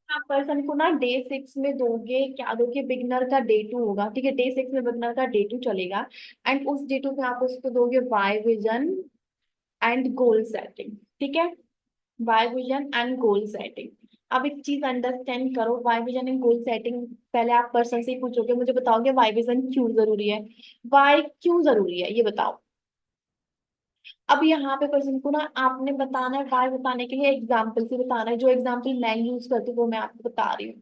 आप पर्सन को ना डे 6 में दोगे, क्या दोगे, बिगनर का डे 2 होगा, ठीक है, डे 6 में बिगनर का डे 2 चलेगा। एंड उस डे 2 पे आप उसको दोगे why vision and goal setting, ठीक है, why vision and goal setting. अब एक चीज अंडरस्टैंड करो, why vision and goal setting पहले आप पर्सन से ही पूछोगे, मुझे बताओगे वाई विजन क्यों जरूरी है, वाई क्यों जरूरी है ये बताओ। अब यहाँ पे पर्सन को ना आपने बताना है, वाई बताने के लिए एग्जाम्पल से बताना है, जो एग्जाम्पल मैं यूज करती हूँ वो मैं आपको बता रही हूँ।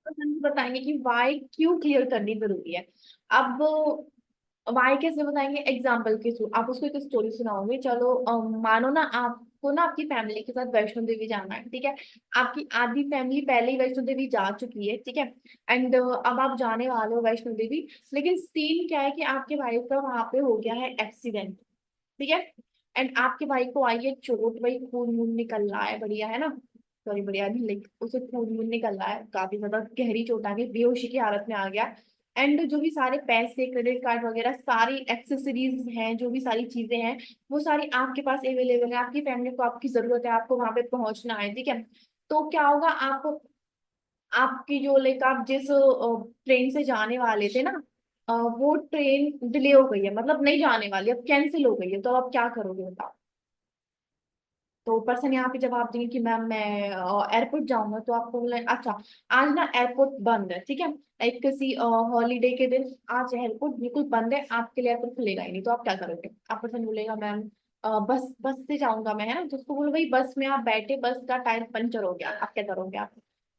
पर्सन बताएंगे कि वाई क्यों क्लियर करनी जरूरी है। अब वाई कैसे बताएंगे, एग्जाम्पल के थ्रू। आप उसको एक स्टोरी सुनाओगे, चलो मानो ना आपको ना आपकी फैमिली के साथ वैष्णो देवी जाना है, ठीक है, आपकी आधी फैमिली पहले ही वैष्णो देवी जा चुकी है, ठीक है, एंड अब आप जाने वाले हो वैष्णो देवी। लेकिन सीन क्या है कि आपके भाई का वहां पे हो गया है एक्सीडेंट, ठीक है, एंड आपके भाई को आई है चोट, भाई खून वून निकल रहा है, बढ़िया है ना, सॉरी बढ़िया नहीं, लाइक उसे खून वून निकल रहा है, काफी ज्यादा गहरी चोट आ गई, बेहोशी की हालत में आ गया। एंड जो भी सारे पैसे, क्रेडिट कार्ड वगैरह सारी एक्सेसरीज हैं, जो भी सारी चीजें हैं, वो सारी आपके पास अवेलेबल है, आपकी फैमिली को आपकी जरूरत है, आपको वहां पे पहुंचना है, ठीक है। तो क्या होगा, आप आपकी जो लाइक आप जिस ट्रेन से जाने वाले थे ना, वो ट्रेन डिले हो गई है, मतलब नहीं जाने वाली, अब कैंसिल हो गई है, तो अब क्या करोगे बताओ। तो पर्सन यहाँ पे जवाब देंगे कि मैम मैं एयरपोर्ट जाऊंगा, तो आपको बोले अच्छा आज ना एयरपोर्ट बंद है, ठीक है, एक किसी हॉलीडे के दिन आज एयरपोर्ट बिल्कुल बंद है, आपके लिए एयरपोर्ट खुलेगा ही नहीं, तो आप क्या करोगे। आप पर्सन बोलेगा मैम बस बस से जाऊंगा मैं, है ना, तो उसको बोलो भाई बस में आप बैठे, बस का टायर पंचर हो गया, आप क्या करोगे आप।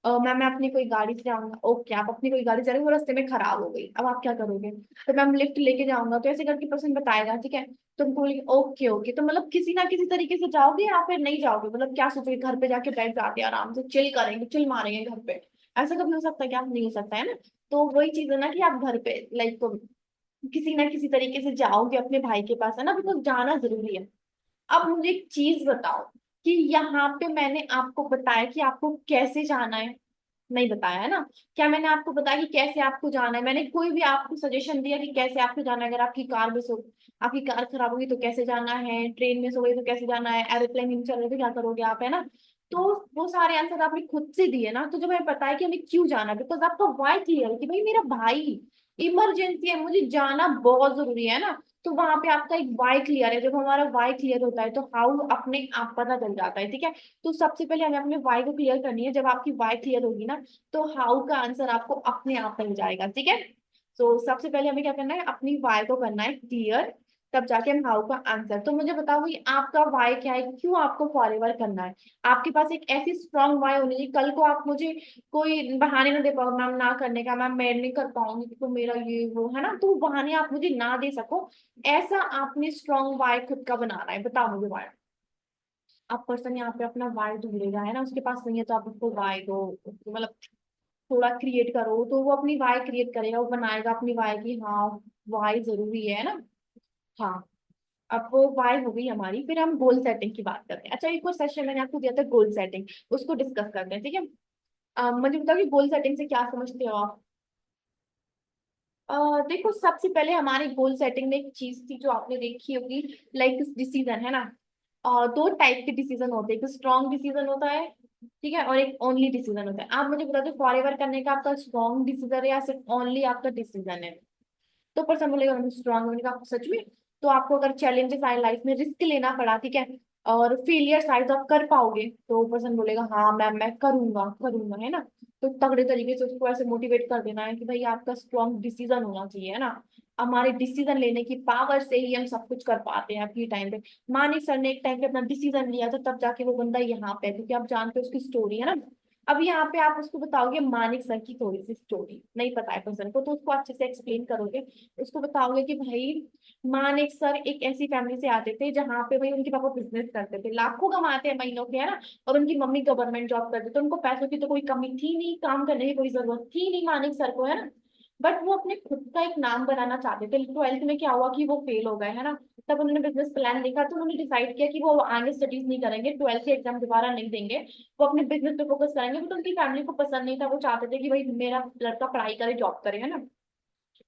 मैम मैं अपनी कोई गाड़ी से जाऊंगा, ओके आप अपनी कोई गाड़ी से जा रहे हो, वो रास्ते में खराब हो गई, अब आप क्या करोगे। तो मैम लिफ्ट लेके जाऊंगा, तो ऐसे करके पर्सन बताएगा, ठीक है। तुम बोले ओके ओके, तो मतलब किसी ना किसी तरीके से जाओगे या फिर नहीं जाओगे, मतलब क्या सोचोगे, घर पे जाके बैठ जाते हैं आराम से, चिल करेंगे, चिल मारेंगे घर पे, ऐसा कभी हो सकता है क्या, नहीं हो सकता है ना। तो वही चीज है ना कि आप घर पे लाइक किसी ना किसी तरीके से जाओगे अपने भाई के पास, है ना, बिकॉज जाना जरूरी है। अब मुझे एक चीज बताओ कि यहाँ पे मैंने आपको बताया कि आपको कैसे जाना है, नहीं बताया है ना। क्या मैंने आपको बताया कि कैसे आपको जाना है, मैंने कोई भी आपको सजेशन दिया कि कैसे आपको जाना है, अगर आपकी कार में सो, आपकी कार खराब होगी तो कैसे जाना है, ट्रेन में सो गई तो कैसे जाना है, एरोप्लेन में चल रहे तो क्या करोगे आप, है ना। तो वो सारे आंसर आपने खुद से दिए ना, तो जब हमें पता है कि हमें क्यों जाना है, बिकॉज आपका वाई क्लियर है कि भाई मेरा भाई इमरजेंसी है, मुझे जाना बहुत जरूरी है ना। तो वहां पे आपका एक वाई क्लियर है, जब हमारा वाई क्लियर होता है तो हाउ अपने आप पता चल जाता है, ठीक है। तो सबसे पहले हमें अपने वाई को क्लियर करनी है, जब आपकी वाई क्लियर होगी ना, तो हाउ का आंसर आपको अपने आप मिल जाएगा, ठीक है। तो सबसे पहले हमें क्या करना है, अपनी वाई को करना है क्लियर, तब जाके हम हाउ का आंसर। तो मुझे बताओ भाई आपका वाई क्या है, क्यों आपको फॉरएवर करना है। आपके पास एक ऐसी स्ट्रांग वाई होनी चाहिए, कल को आप मुझे कोई बहाने ना दे पाओ मैम ना करने का, मैम मैं नहीं कर पाऊंगी तो मेरा ये वो है ना, तो बहाने आप मुझे ना दे सको, ऐसा आपने स्ट्रांग वाई खुद का बनाना है। बताओ मुझे वाई। आप पर्सन यहाँ पे अपना वाई ढूंढेगा, है ना, उसके पास नहीं है तो आप उसको वाई दो, मतलब थोड़ा क्रिएट करो, तो वो अपनी वाई क्रिएट करेगा, वो बनाएगा अपनी वाई की, हाँ वाई जरूरी है ना। हाँ, अब वो वाई हो गई हमारी, फिर हम गोल सेटिंग की बात करते हैं। अच्छा एक और सेशन मैंने आपको दिया था गोल सेटिंग, उसको डिस्कस करते हैं, ठीक है। मुझे बताओ कि गोल सेटिंग से क्या समझते हो आप। देखो सबसे पहले हमारे गोल सेटिंग में एक चीज थी जो आपने देखी होगी, लाइक डिसीजन, है ना। दो टाइप के डिसीजन होते हैं, एक स्ट्रॉन्ग डिसीजन होता है, ठीक है, और एक ओनली डिसीजन होता है। आप मुझे बता दो फॉरएवर करने का आपका स्ट्रॉन्ग डिसीजन है या सिर्फ ओनली आपका डिसीजन है। तो पर्सन बोलेगा मैंने स्ट्रांग होने का सच में। तो आपको अगर चैलेंजेस आए लाइफ में, रिस्क लेना पड़ा, ठीक है, और फेलियर आए तो आप कर पाओगे, तो पर्सन बोलेगा हाँ मैम मैं करूंगा करूंगा, है ना। तो तगड़े तरीके से उसको ऐसे मोटिवेट कर देना है कि भाई आपका स्ट्रॉन्ग डिसीजन होना चाहिए, है ना। हमारे डिसीजन लेने की पावर से ही हम सब कुछ कर पाते हैं अपनी टाइम पे। मानिक सर ने एक टाइम पे अपना डिसीजन लिया था, तब जाके वो बंदा यहाँ पे है, क्योंकि आप जानते हो उसकी स्टोरी, है ना। अब यहाँ पे आप उसको बताओगे मानिक सर की थोड़ी सी स्टोरी, नहीं पता है पर्सन को, तो उसको अच्छे से एक्सप्लेन करोगे। उसको बताओगे कि भाई मानिक सर एक ऐसी फैमिली से आते थे जहाँ पे भाई उनके पापा बिजनेस करते थे, लाखों कमाते हैं महीनों के, है ना, और उनकी मम्मी गवर्नमेंट जॉब करते थे, तो उनको पैसों की तो कोई कमी थी नहीं, काम करने की कोई जरूरत थी नहीं मानिक सर को, है ना। बट वो अपने खुद का एक नाम बनाना चाहते थे। 12th में क्या हुआ कि वो फेल हो गए, है ना। तब उन्होंने बिजनेस प्लान देखा, तो उन्होंने डिसाइड किया कि वो आगे स्टडीज नहीं करेंगे, 12th के एग्जाम दोबारा नहीं देंगे, वो अपने बिजनेस पे फोकस करेंगे। बट उनकी फैमिली को पसंद नहीं था, वो चाहते थे कि भाई मेरा लड़का पढ़ाई करे, जॉब करे, है ना।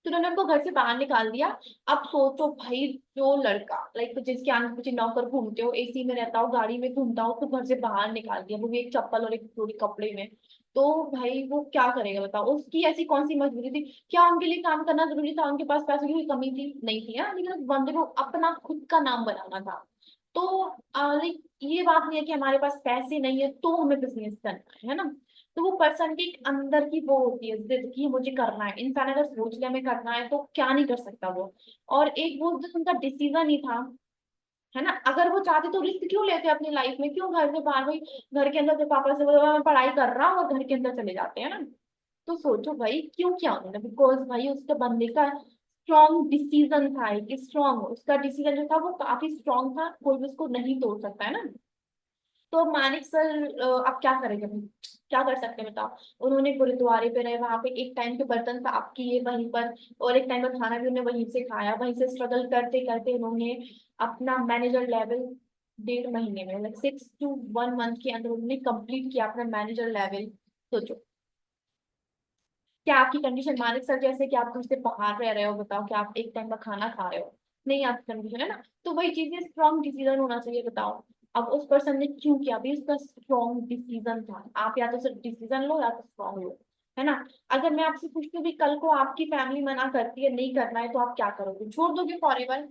तो उन्होंने उनको घर से बाहर निकाल दिया। अब सोचो भाई, जो लड़का लाइक जिसके आगे पीछे नौकर घूमते हो, एसी में रहता हो, गाड़ी में घूमता हो, तो घर से बाहर निकाल दिया, वो भी एक चप्पल और एक जोड़ी कपड़े में। तो भाई वो क्या करेगा बताओ, उसकी ऐसी कौन सी मजबूरी थी? क्या उनके लिए काम करना जरूरी था? उनके पास पैसों की कोई कमी थी? नहीं थी ना, लेकिन उस बंदे को अपना खुद का नाम बनाना था। तो लाइक ये बात नहीं है कि हमारे पास पैसे नहीं है तो हमें बिजनेस करना है ना। तो वो पर्सन के अंदर की वो होती है जिद कि मुझे करना है। इंसान अगर सोच लिया हमें करना है तो क्या नहीं कर सकता वो। और एक वो जो उनका डिसीजन ही था, है ना। अगर वो चाहते तो रिस्क क्यों लेते अपनी लाइफ में, क्यों घर से बाहर भाई, घर के अंदर से पापा से बोला मैं पढ़ाई कर रहा हूँ और घर के अंदर चले जाते हैं ना। तो सोचो भाई क्यों किया उन्होंने, बिकॉज भाई उसके बंदे का स्ट्रॉन्ग डिसीजन था, एक स्ट्रॉन्ग उसका डिसीजन जो था वो काफी स्ट्रॉन्ग था, कोई भी उसको नहीं तोड़ सकता है ना। तो मानिक सर अब क्या करेंगे भाई, क्या कर सकते हैं बताओ। उन्होंने गुरुद्वारे पे रहे, वहां पे एक टाइम के बर्तन साफ किए वहीं पर, और एक टाइम का खाना भी उन्होंने वहीं से खाया, वहीं से स्ट्रगल करते करते उन्होंने अपना मैनेजर लेवल 1.5 महीने में, लाइक 6 to 1 month के अंदर उन्होंने कंप्लीट किया अपना मैनेजर लेवल। सोचो, क्या आपकी कंडीशन मालिक सर जैसे कि आप तुमसे बाहर रह रहे हो, बताओ कि आप एक टाइम का खाना खा रहे हो, नहीं आपकी कंडीशन है ना। तो वही चीजें स्ट्रॉन्ग डिसीजन होना चाहिए बताओ। अब उस पर्सन ने क्यों किया, अभी उसका स्ट्रॉन्ग डिसीजन था। आप या तो सिर्फ डिसीजन लो या तो स्ट्रॉन्ग लो, है ना। अगर मैं आपसे पूछती हूँ भी कल को आपकी फैमिली मना करती है नहीं करना है, तो आप क्या करोगे, छोड़ दोगे फॉरएवर?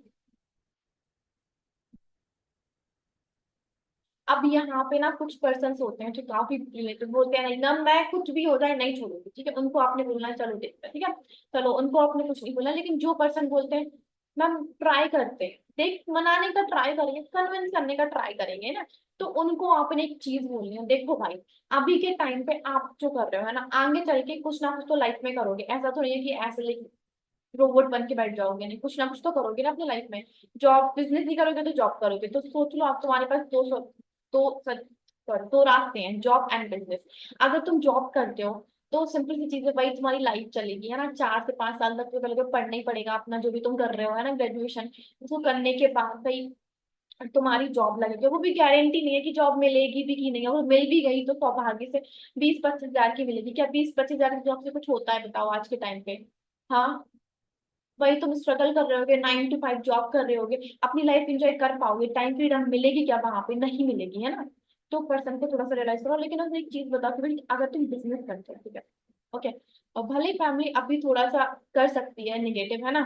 अब यहाँ पे ना कुछ पर्सन होते हैं जो काफी रिलेटिव बोलते हैं नहीं ना, मैं कुछ भी हो जाए नहीं छोड़ूंगी, ठीक है, उनको आपने बोलना है चलो देखते हैं, ठीक है। चलो उनको आपने कुछ नहीं बोला, लेकिन जो पर्सन बोलते हैं मैम ट्राई करते हैं, देख मनाने का ट्राई करेंगे, कन्विंस करने का ट्राई करेंगे ना। तो उनको आपने एक चीज बोलनी है, देखो भाई अभी के टाइम पे आप जो कर रहे हो है ना, आगे चल के कुछ ना कुछ तो लाइफ में करोगे, ऐसा तो नहीं है कि ऐसे लाइक रोबोट बन के बैठ जाओगे, नहीं कुछ ना कुछ तो करोगे ना अपनी लाइफ में। जॉब बिजनेस नहीं करोगे तो जॉब करोगे, तो सोच लो आप, तुम्हारे पास दो रास्ते हैं, जॉब एंड बिजनेस। अगर तुम जॉब करते हो तो सिंपल सी चीज है भाई, तुम्हारी लाइफ चलेगी, है ना, 4 से 5 साल तक तो पहले तो पढ़ना ही पड़ेगा अपना जो भी तुम कर रहे हो, है ना, ग्रेजुएशन। उसको करने के बाद भाई तुम्हारी जॉब लगेगी, वो भी गारंटी नहीं है कि जॉब मिलेगी भी कि नहीं, और मिल भी गई तो सौभाग्य से 20-25 हजार की मिलेगी। क्या 20-25 हजार की जॉब से कुछ होता है बताओ आज के टाइम पे? हाँ, वही तुम स्ट्रगल कर रहे होगे, 9 to 5 जॉब कर रहे होगे, अपनी लाइफ एंजॉय कर पाओगे, टाइम फ्रीडम मिलेगी क्या वहां पे? नहीं मिलेगी, है ना। तो पर्सन को थोड़ा सा रियलाइज करो। लेकिन अब एक चीज बताओ कि भाई अगर तुम बिजनेस करते हो, ठीक है, ओके, और भले फैमिली अभी थोड़ा सा कर सकती है निगेटिव, है ना,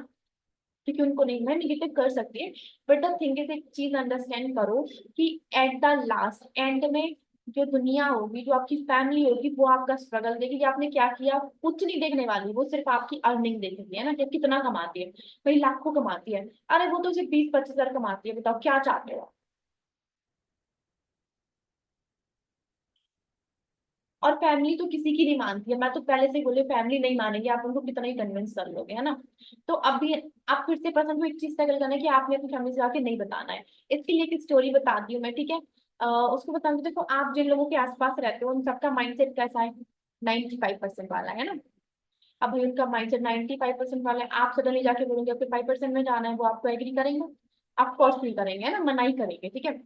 क्योंकि उनको नहीं है, निगेटिव कर सकती है, बट द थिंग इज एक चीज अंडरस्टैंड करो कि एट द लास्ट एंड में जो दुनिया होगी, जो आपकी फैमिली होगी, वो आपका स्ट्रगल देखेगी, आपने क्या किया कुछ नहीं देखने वाली, वो सिर्फ आपकी अर्निंग देखेगी, है ना, कि आप कितना कमाती है। भाई लाखों कमाती है, अरे वो तो सिर्फ 20-25 हजार कमाती है, बताओ क्या चाहते हो? और फैमिली तो किसी की नहीं मानती है, मैं तो पहले से बोले फैमिली नहीं मानेगी, आप उनको कितना ही कन्विंस कर लोगे, है ना। तो अभी आप फिर से पर्सन को एक चीज टैकल करना है कि आपने अपनी फैमिली से आके नहीं बताना है। इसके लिए एक स्टोरी बताती हूँ मैं, ठीक है। उसको बताऊंगी, देखो आप जिन लोगों के आसपास रहते हो उन सबका माइंडसेट कैसा है, 95% वाला है ना। अब भाई उनका माइंडसेट 95% वाला है, आप सडनली जाके बोलोगे आपके 5% में जाना है, वो आपको एग्री करेंगे? ऑफ कोर्स नहीं करेंगे, है ना, मना ही करेंगे, ठीक है।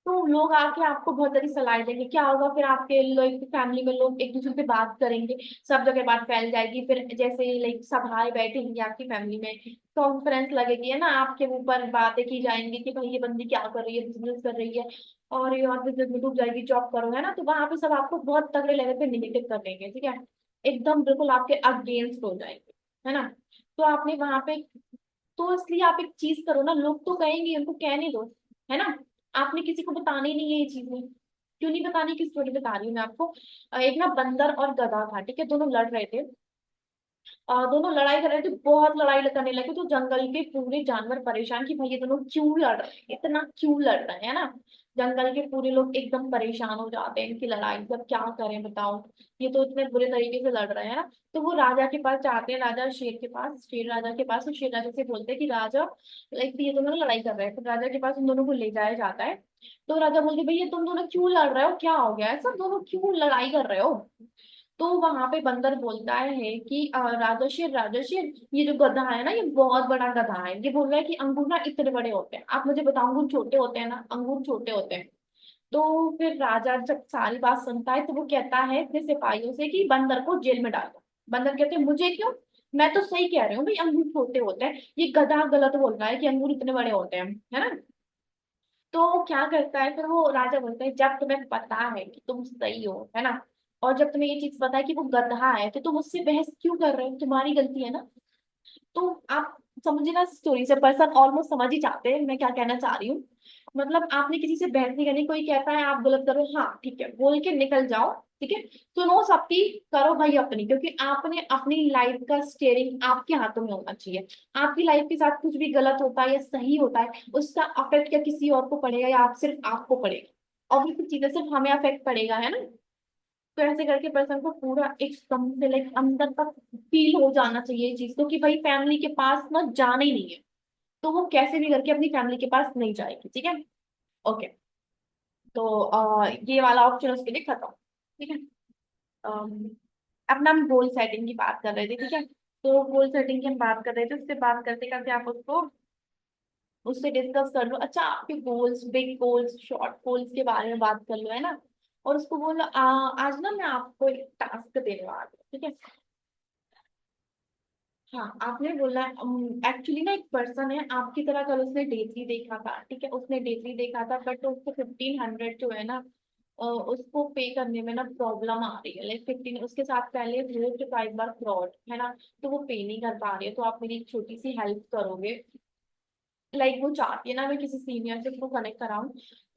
तो लोग आके आपको बहुत सारी सलाह देंगे, क्या होगा फिर आपके लोग फैमिली में लोग एक दूसरे से बात करेंगे, सब जगह बात फैल जाएगी, फिर जैसे लाइक सभाएं बैठेंगी आपकी फैमिली में, कॉन्फ्रेंस लगेगी, है ना, आपके ऊपर बातें की जाएंगी कि भाई ये बंदी क्या कर रही है, बिजनेस कर रही है, और ये और बिजनेस में डूब जाएगी, जॉब करो, है ना। तो वहां पे सब आपको बहुत तगड़े लेवल पे निगेटिव कर देंगे, ठीक है, एकदम बिल्कुल आपके अगेंस्ट हो जाएंगे, है ना। तो आपने वहां पे, तो इसलिए आप एक चीज करो ना, लोग तो कहेंगे, उनको कहने दो, है ना। आपने किसी को बतानी नहीं है ये चीजें, क्यों नहीं बतानी, की स्टोरी बता रही हूँ मैं आपको। एक ना बंदर और गधा था, ठीक है, दोनों लड़ रहे थे। दोनों लड़ाई कर रहे थे, बहुत लड़ाई करने लगे, तो जंगल के पूरे जानवर परेशान कि भाई ये दोनों क्यों लड़ रहे हैं, इतना क्यों लड़ रहे हैं, ना। जंगल के पूरे लोग एकदम परेशान हो जाते हैं इनकी लड़ाई से, अब क्या करें बताओ, ये तो इतने बुरे तरीके से लड़ रहे हैं ना। तो वो राजा के पास जाते हैं, राजा शेर के पास, शेर राजा के पास, तो शेर राजा से बोलते हैं कि राजा लाइक ये दोनों लड़ाई कर रहे हैं, तो राजा के पास उन दोनों को ले जाया जाता है। तो राजा बोलते भाई ये तुम दोनों क्यों लड़ रहे हो, क्या हो गया है, सब दोनों क्यों लड़ाई कर रहे हो? तो वहां पे बंदर बोलता है कि राजर्षि राजर्षि, ये जो गधा है ना ये बहुत बड़ा गधा है, ये बोल रहा है कि अंगूर ना इतने बड़े होते हैं, आप मुझे बताओ अंगूर छोटे होते हैं ना, अंगूर छोटे होते हैं। तो फिर राजा जब सारी बात सुनता है तो वो कहता है अपने सिपाहियों से कि बंदर को जेल में डालो। बंदर कहते हैं मुझे क्यों? मैं तो सही कह रही हूँ भाई, अंगूर छोटे होते हैं, ये गधा गलत बोल रहा है कि अंगूर इतने बड़े होते हैं, है ना। तो वो क्या करता है फिर, वो राजा बोलता है जब तुम्हें पता है कि तुम सही हो, है ना, और जब तुम्हें ये चीज पता है कि वो गधा है, तो तुम उससे बहस क्यों कर रहे हो, तुम्हारी गलती है ना। तो आप समझे ना, स्टोरी से पर्सन ऑलमोस्ट समझ ही जाते हैं मैं क्या कहना चाह रही हूँ। मतलब आपने किसी से बहस नहीं करनी, कोई कहता है आप गलत करो, हाँ ठीक है बोल के निकल जाओ, ठीक है, सुनो सबकी, करो भाई अपनी, क्योंकि आपने अपनी लाइफ का स्टेयरिंग आपके हाथों में होना चाहिए। आपकी लाइफ के साथ कुछ भी गलत होता है या सही होता है, उसका अफेक्ट या किसी और को पड़ेगा या आप सिर्फ आपको पड़ेगा, और भी चीजें सिर्फ हमें अफेक्ट पड़ेगा, है ना। तो ऐसे करके पर्सन को पूरा एकदम से लाइक अंदर तक फील हो जाना चाहिए ये चीज, तो कि भाई फैमिली के पास ना जाना ही नहीं है, तो वो कैसे भी करके अपनी फैमिली के पास नहीं जाएगी, ठीक है। ओके। तो ये वाला ऑप्शन उसके लिए खत्म, ठीक है। अम, अब ना हम गोल सेटिंग की बात कर रहे थे, ठीक है, तो गोल सेटिंग की हम बात कर रहे थे, उससे बात करते करते आप उसको उससे डिस्कस कर लो, अच्छा आपके goals, big goals, short goals के बारे में बात कर लो, है ना। और उसको बोलो आज ना मैं आपको एक टास्क देने वाला हूँ, ठीक है। हाँ आपने बोला, एक्चुअली ना एक पर्सन है आपकी तरह, कल उसने डेटली देखा था, ठीक है, उसने डेटली देखा था, बट उसको 1500 जो है ना, उसको पे करने में ना प्रॉब्लम आ रही है, लाइक 15, उसके साथ पहले हो चुका एक बार फ्रॉड, है ना, तो वो पे नहीं कर पा रही है, तो आप मेरी एक छोटी सी हेल्प करोगे। लाइक वो चाहती है ना मैं किसी सीनियर से उसको कनेक्ट कराऊं,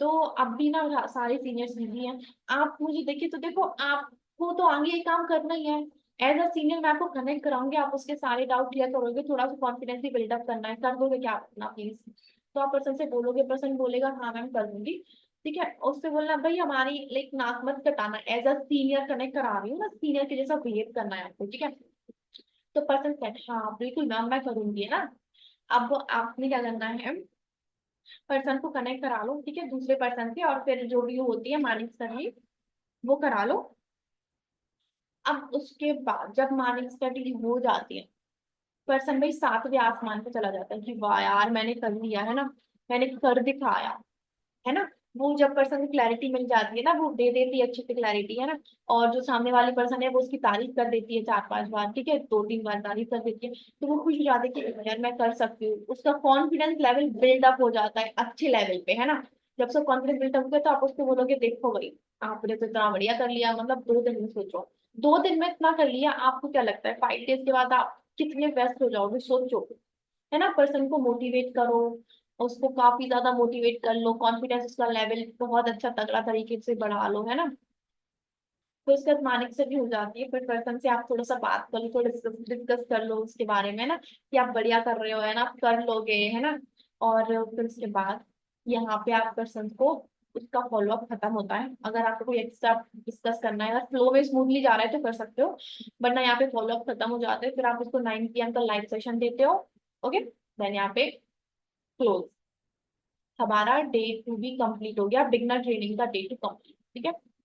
तो अब भी ना सारे सीनियर्स बिजी हैं। आप मुझे देखिए, तो देखो आपको तो आगे ये काम करना ही है, एज अ सीनियर मैं आपको कनेक्ट कराऊंगी, आप उसके सारे डाउट क्लियर करोगे, थोड़ा सा कॉन्फिडेंस भी बिल्डअप करना है, कर दोगे क्या अपना प्लीज। तो आप पर्सन से बोलोगे, पर्सन बोलेगा हाँ मैम कर दूंगी, ठीक है, उससे बोलना भाई हमारी लाइक नाक मत कटाना, एज अ सीनियर कनेक्ट करा रही हूँ ना, सीनियर के जैसा बिहेव करना है आपको, ठीक है। तो पर्सन सेट हाँ बिल्कुल मैम मैं करूंगी, है ना। अब आपने क्या करना है, पर्सन को कनेक्ट करा लो, ठीक है, दूसरे पर्सन से, और फिर जो भी होती है मानिक स्टडी वो करा लो। अब उसके बाद जब मानिक स्टडी हो जाती है, पर्सन भाई सातवें आसमान पे चला जाता है कि वाह यार मैंने कर लिया, है ना, मैंने कर दिखाया, है ना। वो जब पर्सन को क्लैरिटी मिल जाती है ना, वो दे देती है अच्छी से क्लैरिटी, है ना, और जो सामने वाली पर्सन है वो उसकी तारीफ कर देती है 4-5 बार, ठीक है, 2-3 बार तारीफ कर देती है, तो वो खुश हो जाती है कि यार मैं कर सकती हूँ, उसका कॉन्फिडेंस लेवल बिल्डअप हो जाता है अच्छे लेवल पे, है ना। जब उसका कॉन्फिडेंस बिल्डअप होगा तो आप उसको बोलोगे देखो भाई आपने तो इतना बढ़िया कर लिया, मतलब 2 दिन में सोचो, 2 दिन में इतना कर लिया, आपको क्या लगता है 5 डेज के बाद आप कितने व्यस्त हो जाओगे सोचो, है ना। पर्सन को मोटिवेट करो, उसको काफी ज्यादा मोटिवेट कर लो, कॉन्फिडेंस उसका लेवल बहुत अच्छा तगड़ा तरीके से बढ़ा लो, है ना। तो उसके बाद मानिक से भी हो जाती है, फिर पर्सन से आप थोड़ा सा बात कर लो, थोड़ा डिस्कस कर लो उसके बारे में ना, कि आप बढ़िया कर रहे हो, है ना, आप कर लोगे, है ना। और फिर उसके बाद यहाँ पे आप पर्सन को उसका फॉलोअप खत्म होता है, अगर आपको कोई एक्स्ट्रा डिस्कस करना है, अगर फ्लो में स्मूथली जा रहा है तो कर सकते हो, वरना यहाँ पे फॉलोअप खत्म हो जाते हैं, फिर आप उसको 9 PM का लाइव सेशन देते हो। ओके, देन यहाँ पे क्लोज, हमारा डे 2 भी कंप्लीट हो गया, बिगनर ट्रेनिंग का डे 2 कंप्लीट, ठीक है।